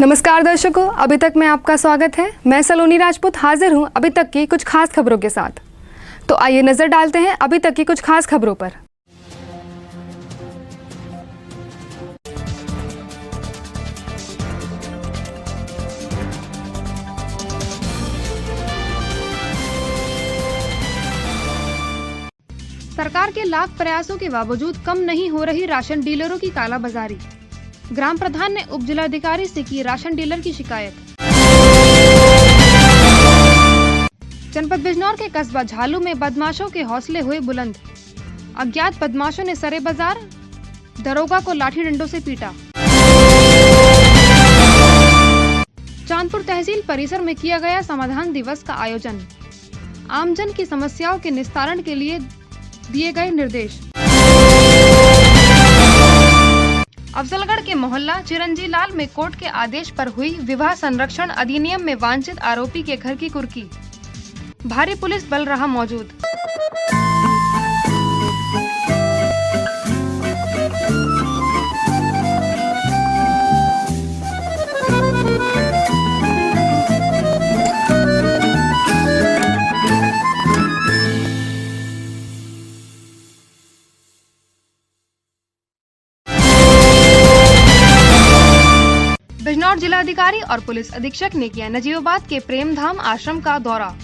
नमस्कार दर्शकों, अभी तक में आपका स्वागत है। मैं सलोनी राजपूत हाजिर हूं अभी तक की कुछ खास खबरों के साथ। तो आइए नजर डालते हैं अभी तक की कुछ खास खबरों पर। सरकार के लाख प्रयासों के बावजूद कम नहीं हो रही राशन डीलरों की कालाबाजारी। ग्राम प्रधान ने उप जिलाधिकारी से की राशन डीलर की शिकायत। जनपद बिजनौर के कस्बा झालू में बदमाशों के हौसले हुए बुलंद। अज्ञात बदमाशों ने सरे बाजार दरोगा को लाठी डंडों से पीटा। चांदपुर तहसील परिसर में किया गया समाधान दिवस का आयोजन। आमजन की समस्याओं के निस्तारण के लिए दिए गए निर्देश। अफजलगढ़ के मोहल्ला चिरंजी लाल में कोर्ट के आदेश पर हुई विवाह संरक्षण अधिनियम में वांछित आरोपी के घर की कुर्की। भारी पुलिस बल रहा मौजूद। बिजनौर जिलाधिकारी और पुलिस अधीक्षक ने किया नजीबाबाद के प्रेम धाम आश्रम का दौरा।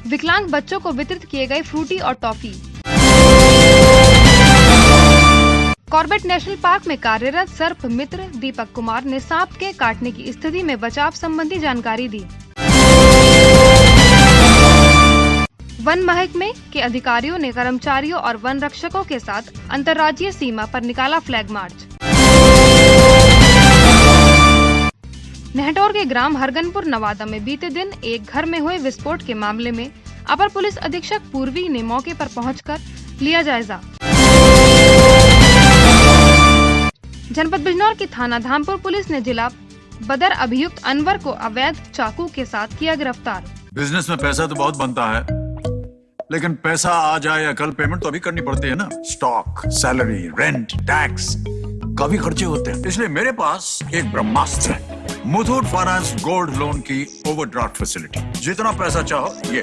विकलांग बच्चों को वितरित किए गए फ्रूटी और टॉफी। कॉर्बेट नेशनल पार्क में कार्यरत सर्प मित्र दीपक कुमार ने सांप के काटने की स्थिति में बचाव संबंधी जानकारी दी। वन महकमे के अधिकारियों ने कर्मचारियों और वन रक्षकों के साथ अंतर्राज्यीय सीमा पर निकाला फ्लैग मार्च। नेहटौर के ग्राम हरगनपुर नवादा में बीते दिन एक घर में हुए विस्फोट के मामले में अपर पुलिस अधीक्षक पूर्वी ने मौके पर पहुंचकर लिया जायजा। जनपद बिजनौर की थाना धामपुर पुलिस ने जिला बदर अभियुक्त अनवर को अवैध चाकू के साथ किया गिरफ्तार। बिजनेस में पैसा तो बहुत बनता है, लेकिन पैसा आ जाए या कल पेमेंट तो अभी करनी पड़ती है ना। स्टॉक, सैलरी, रेंट, टैक्स, काफी खर्चे होते हैं। इसलिए मेरे पास एक ब्रह्मास्त्र है, मुथूट फाइनेंस गोल्ड लोन की ओवरड्राफ्ट फैसिलिटी। जितना पैसा चाहो ये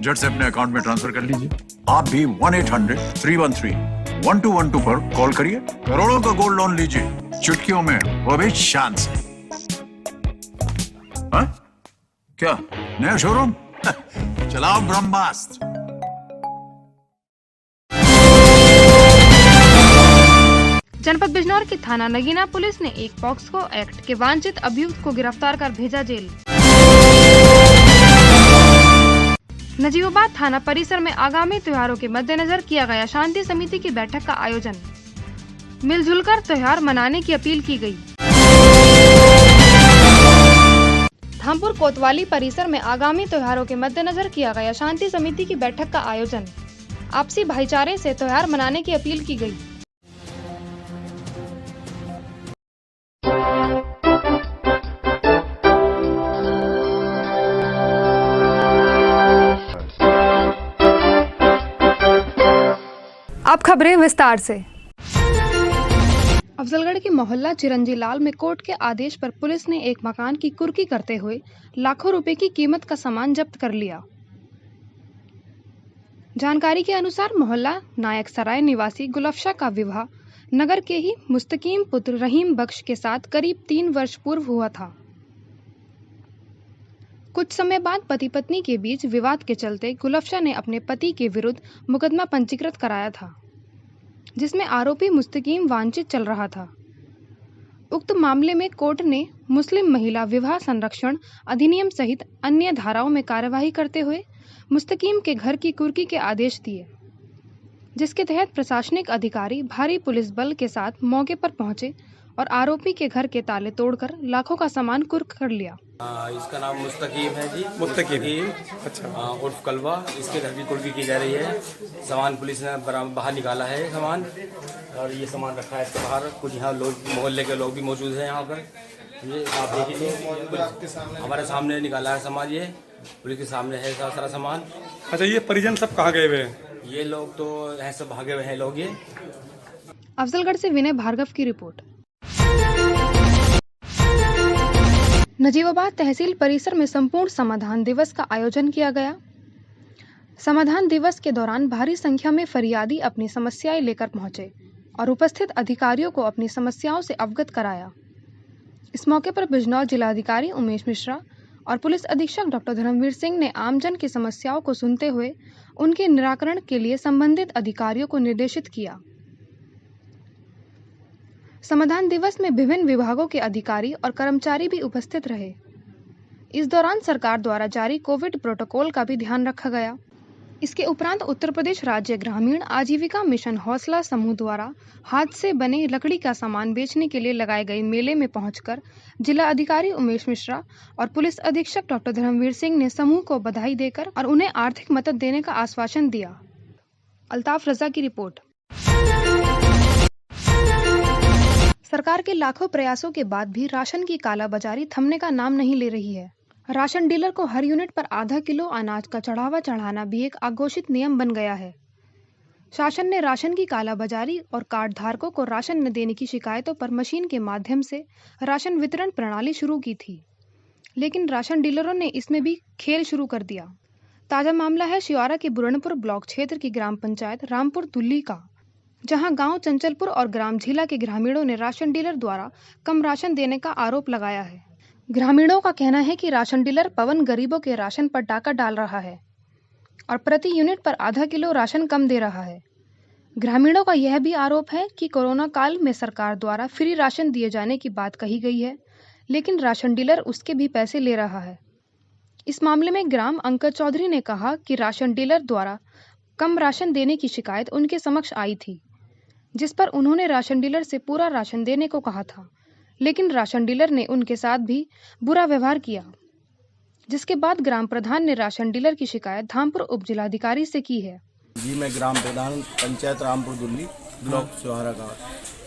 झट से अपने अकाउंट में ट्रांसफर कर लीजिए। आप भी 1-800-313-1212 पर कॉल करिए, करोड़ों का गोल्ड लोन लीजिए चुटकियों में, वो भी शान से। हाँ? क्या नया शोरूम? चलाओ ब्रह्मास्त्र। जनपद बिजनौर की थाना नगीना पुलिस ने एक पॉक्सो एक्ट के वांछित अभियुक्त को गिरफ्तार कर भेजा जेल। नजीबाबाद थाना परिसर में आगामी त्योहारों के मद्देनजर किया गया शांति समिति की बैठक का आयोजन। मिलजुलकर त्योहार मनाने की अपील की गई। धामपुर कोतवाली परिसर में आगामी त्योहारों के मद्देनजर किया गया शांति समिति की बैठक का आयोजन। आपसी भाईचारे से त्योहार मनाने की अपील की गई। अब खबरें विस्तार से। अफजलगढ़ के मोहल्ला चिरंजी लाल में कोर्ट के आदेश पर पुलिस ने एक मकान की कुर्की करते हुए लाखों रुपए की कीमत का सामान जब्त कर लिया। जानकारी के अनुसार मोहल्ला नायक सराय निवासी गुलफशा का विवाह नगर के ही मुस्तकीम पुत्र रहीम बख्श के साथ करीब 3 वर्ष पूर्व हुआ था। कुछ समय बाद पति पत्नी के बीच विवाद के चलते गुलफशा ने अपने पति के विरुद्ध मुकदमा पंजीकृत कराया था, जिसमें आरोपी मुस्तकीम वांछित चल रहा था। उक्त मामले में कोर्ट ने मुस्लिम महिला विवाह संरक्षण अधिनियम सहित अन्य धाराओं में कार्यवाही करते हुए मुस्तकीम के घर की कुर्की के आदेश दिए, जिसके तहत प्रशासनिक अधिकारी भारी पुलिस बल के साथ मौके पर पहुंचे और आरोपी के घर के ताले तोड़कर लाखों का सामान कुर्क कर लिया। इसका नाम मुस्तकीम है जी। मुस्तकीम अच्छा उर्फ कलवा। इसके घर की कुर्की की जा रही है। सामान पुलिस ने बाहर निकाला है सामान, और ये सामान रखा है इसके बाहर। कुछ यहाँ लोग मोहल्ले के लोग भी मौजूद हैं यहाँ पर। ये आप देखिए, हमारे सामने निकाला है सामान, ये पुलिस के सामने है सारा सामान। अच्छा, ये परिजन सब कहाँ गए हुए हैं? ये लोग तो हैं, सब भागे हुए हैं लोग। ये अफजलगढ़ से विनय भार्गव की रिपोर्ट। नजीबाबाद तहसील परिसर में संपूर्ण समाधान दिवस का आयोजन किया गया। समाधान दिवस के दौरान भारी संख्या में फरियादी अपनी समस्याएं लेकर पहुंचे और उपस्थित अधिकारियों को अपनी समस्याओं से अवगत कराया। इस मौके पर बिजनौर जिलाधिकारी उमेश मिश्रा और पुलिस अधीक्षक डॉक्टर धर्मवीर सिंह ने आमजन की समस्याओं को सुनते हुए उनके निराकरण के लिए संबंधित अधिकारियों को निर्देशित किया। समाधान दिवस में विभिन्न विभागों के अधिकारी और कर्मचारी भी उपस्थित रहे। इस दौरान सरकार द्वारा जारी कोविड प्रोटोकॉल का भी ध्यान रखा गया। इसके उपरांत उत्तर प्रदेश राज्य ग्रामीण आजीविका मिशन हौसला समूह द्वारा हाथ से बने लकड़ी का सामान बेचने के लिए लगाए गए मेले में पहुंचकर जिला अधिकारी उमेश मिश्रा और पुलिस अधीक्षक डॉक्टर धर्मवीर सिंह ने समूह को बधाई देकर और उन्हें आर्थिक मदद देने का आश्वासन दिया। अल्ताफ रजा की रिपोर्ट। सरकार के लाखों प्रयासों के बाद भी राशन की कालाबाजारी थमने का नाम नहीं ले रही है। राशन डीलर को हर यूनिट पर आधा किलो अनाज का चढ़ावा चढ़ाना भी एक अघोषित नियम बन गया है। शासन ने राशन की कालाबाजारी और कार्ड धारकों को राशन न देने की शिकायतों पर मशीन के माध्यम से राशन वितरण प्रणाली शुरू की थी, लेकिन राशन डीलरों ने इसमें भी खेल शुरू कर दिया। ताजा मामला है शिवारा के बुरणपुर ब्लॉक क्षेत्र की ग्राम पंचायत रामपुर दुल्ली का, जहां गांव चंचलपुर और ग्राम झीला के ग्रामीणों ने राशन डीलर द्वारा कम राशन देने का आरोप लगाया है। ग्रामीणों का कहना है कि राशन डीलर पवन गरीबों के राशन पर डाका डाल रहा है और प्रति यूनिट पर आधा किलो राशन कम दे रहा है। ग्रामीणों का यह भी आरोप है कि कोरोना काल में सरकार द्वारा फ्री राशन दिए जाने की बात कही गई है, लेकिन राशन डीलर उसके भी पैसे ले रहा है। इस मामले में ग्राम अंकज चौधरी ने कहा कि राशन डीलर द्वारा कम राशन देने की शिकायत उनके समक्ष आई थी, जिस पर उन्होंने राशन डीलर से पूरा राशन देने को कहा था, लेकिन राशन डीलर ने उनके साथ भी बुरा व्यवहार किया, जिसके बाद ग्राम प्रधान ने राशन डीलर की शिकायत धामपुर उप जिलाधिकारी से की है। जी, मैं ग्राम प्रधान पंचायत रामपुर दुल्ली ब्लॉक शिवारा का।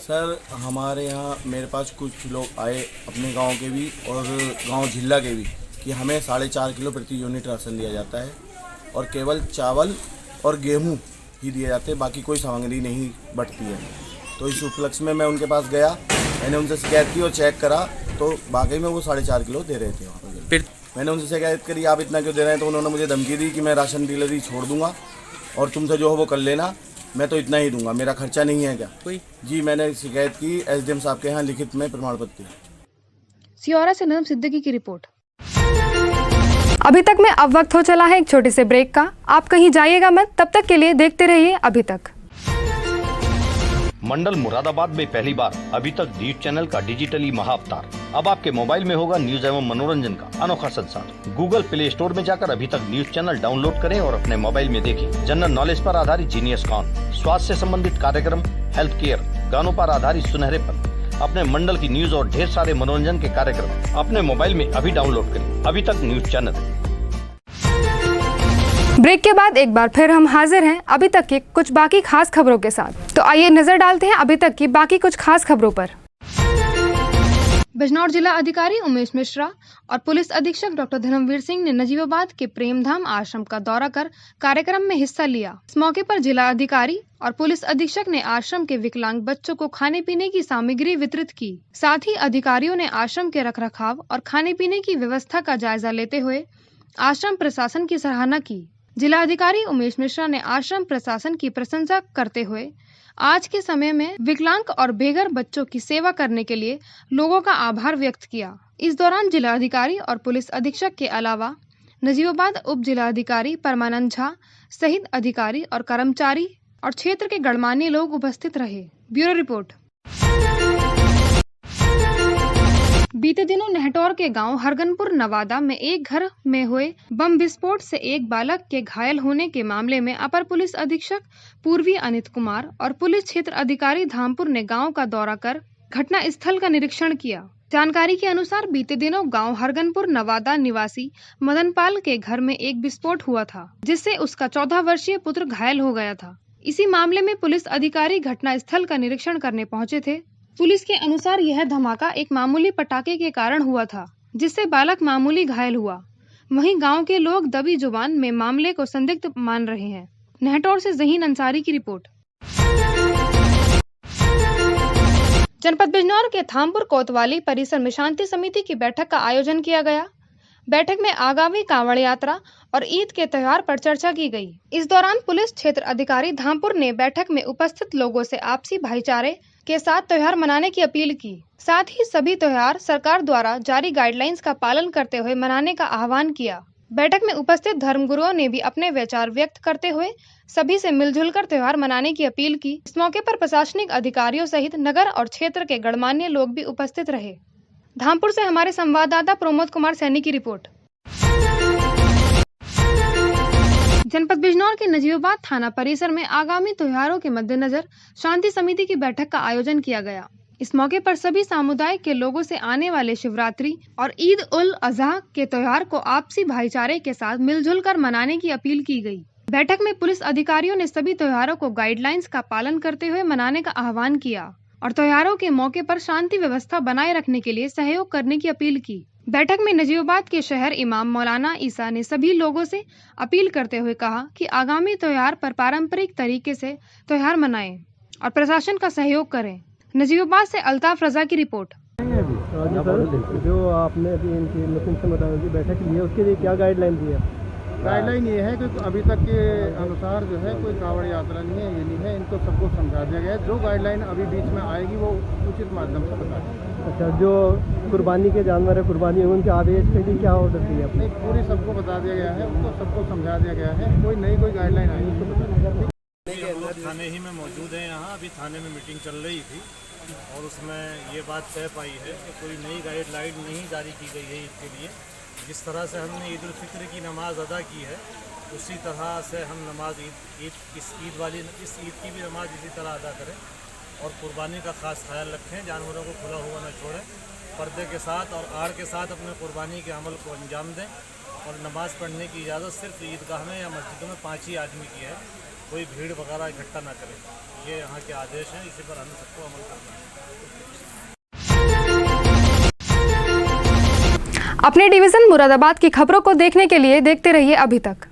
सर, हमारे यहाँ मेरे पास कुछ लोग आए अपने गांव के भी और गांव झिल्ला के भी कि हमें 4.5 किलो प्रति यूनिट राशन दिया जाता है और केवल चावल और गेहूं ही दिए जाते हैं, बाकी कोई सामग्री नहीं बटती है। तो इस उपलक्ष्य में मैं उनके पास गया, मैंने उनसे शिकायत की और चेक करा तो वाकई में वो 4.5 किलो दे रहे थे वहाँ पर। फिर मैंने उनसे शिकायत करी, आप इतना क्यों दे रहे हैं? तो उन्होंने मुझे धमकी दी कि मैं राशन डीलरी छोड़ दूंगा और तुमसे जो हो वो कर लेना, मैं तो इतना ही दूंगा, मेरा खर्चा नहीं है क्या कोई। जी, मैंने शिकायत की एसडीएम साहब के यहाँ लिखित में प्रमाण पत्र। सियोरा से नजम सिद्दीकी की रिपोर्ट। अभी तक में अब वक्त हो चला है एक छोटे से ब्रेक का। आप कहीं जाइएगा मत, तब तक के लिए देखते रहिए अभी तक। मंडल मुरादाबाद में पहली बार अभी तक न्यूज चैनल का डिजिटली महाअवतार। अब आपके मोबाइल में होगा न्यूज एवं मनोरंजन का अनोखा संसार। गूगल प्ले स्टोर में जाकर अभी तक न्यूज चैनल डाउनलोड करें और अपने मोबाइल में देखें। जनरल नॉलेज पर आधारित जीनियस कॉन, स्वास्थ्य से संबंधित कार्यक्रम, हेल्थ केयर, गानों पर आधारित सुनहरे पल, अपने मंडल की न्यूज और ढेर सारे मनोरंजन के कार्यक्रम अपने मोबाइल में अभी डाउनलोड करें। अभी तक न्यूज चैनल। ब्रेक के बाद एक बार फिर हम हाजिर हैं अभी तक की कुछ बाकी खास खबरों के साथ। तो आइए नजर डालते हैं अभी तक की बाकी कुछ खास खबरों पर। बिजनौर जिला अधिकारी उमेश मिश्रा और पुलिस अधीक्षक डॉक्टर धर्मवीर सिंह ने नजीबाबाद के प्रेमधाम आश्रम का दौरा कर कार्यक्रम में हिस्सा लिया। इस मौके पर जिला अधिकारी और पुलिस अधीक्षक ने आश्रम के विकलांग बच्चों को खाने पीने की सामग्री वितरित की। साथ ही अधिकारियों ने आश्रम के रखरखाव और खाने पीने की व्यवस्था का जायजा लेते हुए आश्रम प्रशासन की सराहना की। जिला अधिकारी उमेश मिश्रा ने आश्रम प्रशासन की प्रशंसा करते हुए आज के समय में विकलांग और बेघर बच्चों की सेवा करने के लिए लोगों का आभार व्यक्त किया। इस दौरान जिला अधिकारी और पुलिस अधीक्षक के अलावा नजीबाबाद उप जिलाधिकारी परमानंद झा सहित अधिकारी और कर्मचारी और क्षेत्र के गणमान्य लोग उपस्थित रहे। Bureau report. बीते दिनों नेहटौर के गांव हरगनपुर नवादा में एक घर में हुए बम विस्फोट से एक बालक के घायल होने के मामले में अपर पुलिस अधीक्षक पूर्वी अनित कुमार और पुलिस क्षेत्र अधिकारी धामपुर ने गांव का दौरा कर घटना स्थल का निरीक्षण किया। जानकारी के अनुसार बीते दिनों गांव हरगनपुर नवादा निवासी मदनपाल के घर में एक विस्फोट हुआ था, जिससे उसका 14 वर्षीय पुत्र घायल हो गया था। इसी मामले में पुलिस अधिकारी घटना स्थल का निरीक्षण करने पहुंचे थे। पुलिस के अनुसार यह धमाका एक मामूली पटाखे के कारण हुआ था, जिससे बालक मामूली घायल हुआ। वहीं गांव के लोग दबी जुबान में मामले को संदिग्ध मान रहे हैं। नेहटौर से जहीन अंसारी की रिपोर्ट। जनपद बिजनौर के थामपुर कोतवाली परिसर में शांति समिति की बैठक का आयोजन किया गया। बैठक में आगामी कांवड़ यात्रा और ईद के त्योहार पर चर्चा की गई। इस दौरान पुलिस क्षेत्र अधिकारी धामपुर ने बैठक में उपस्थित लोगों से आपसी भाईचारे के साथ त्योहार मनाने की अपील की। साथ ही सभी त्योहार सरकार द्वारा जारी गाइडलाइंस का पालन करते हुए मनाने का आह्वान किया। बैठक में उपस्थित धर्मगुरुओं ने भी अपने विचार व्यक्त करते हुए सभी से मिलजुल कर त्योहार मनाने की अपील की। इस मौके पर प्रशासनिक अधिकारियों सहित नगर और क्षेत्र के गणमान्य लोग भी उपस्थित रहे। धामपुर से हमारे संवाददाता प्रमोद कुमार सैनी की रिपोर्ट। जनपद बिजनौर के नजीबाबाद थाना परिसर में आगामी त्योहारों के मद्देनजर शांति समिति की बैठक का आयोजन किया गया। इस मौके पर सभी समुदाय के लोगों से आने वाले शिवरात्रि और ईद उल अजहा के त्योहार को आपसी भाईचारे के साथ मिलजुल कर मनाने की अपील की गई। बैठक में पुलिस अधिकारियों ने सभी त्योहारों को गाइडलाइंस का पालन करते हुए मनाने का आह्वान किया और त्योहारों के मौके पर शांति व्यवस्था बनाए रखने के लिए सहयोग करने की अपील की। बैठक में नजीबाबाद के शहर इमाम मौलाना ईसा ने सभी लोगों से अपील करते हुए कहा कि आगामी त्योहार पर पारंपरिक तरीके से त्योहार मनाएं और प्रशासन का सहयोग करें। नजीबाबाद से अल्ताफ रजा की रिपोर्ट। जो आपने अभी इनकी मुस्लिम समुदायों की बैठक ली है उसके लिए क्या गाइडलाइन दी है? गाइडलाइन ये है कि अभी तक के अनुसार जो है कोई कांवड़ यात्रा नहीं है, ये नहीं है, इनको सबको समझा दिया गया है। जो गाइडलाइन अभी बीच में आएगी वो उचित माध्यम से बता देंगे। अच्छा, जो कुर्बानी के जानवर है, कुर्बानी है, उनके आदेश के लिए क्या ऑर्डर दिए आपने? नहीं, पूरी सबको बता दिया गया है, उनको सबको समझा दिया गया है। कोई नई कोई गाइडलाइन आएगी उसको बता देंगे। हम लोग थाने ही में मौजूद हैं। यहाँ अभी थाने में मीटिंग चल रही थी और उसमें ये बात तय पाई है कि कोई नई गाइडलाइन नहीं जारी की गई है ईद के लिए। जिस तरह से हमने ईद उल फित्र की नमाज़ अदा की है उसी तरह से हम नमाज इस ईद की भी नमाज इसी तरह अदा करें और कुर्बानी का ख़ास ख्याल रखें। जानवरों को खुला हुआ न छोड़ें, पर्दे के साथ और आड़ के साथ अपने कुर्बानी के अमल को अंजाम दें और नमाज़ पढ़ने की इजाज़त सिर्फ ईदगाह में या मस्जिदों में 5 ही आदमी की है। कोई भीड़ वगैरह इकट्ठा ना करें। ये यहाँ के आदेश हैं, इसी पर हमें सबको अमल करना है। अपने डिवीज़न मुरादाबाद की खबरों को देखने के लिए देखते रहिए अभी तक।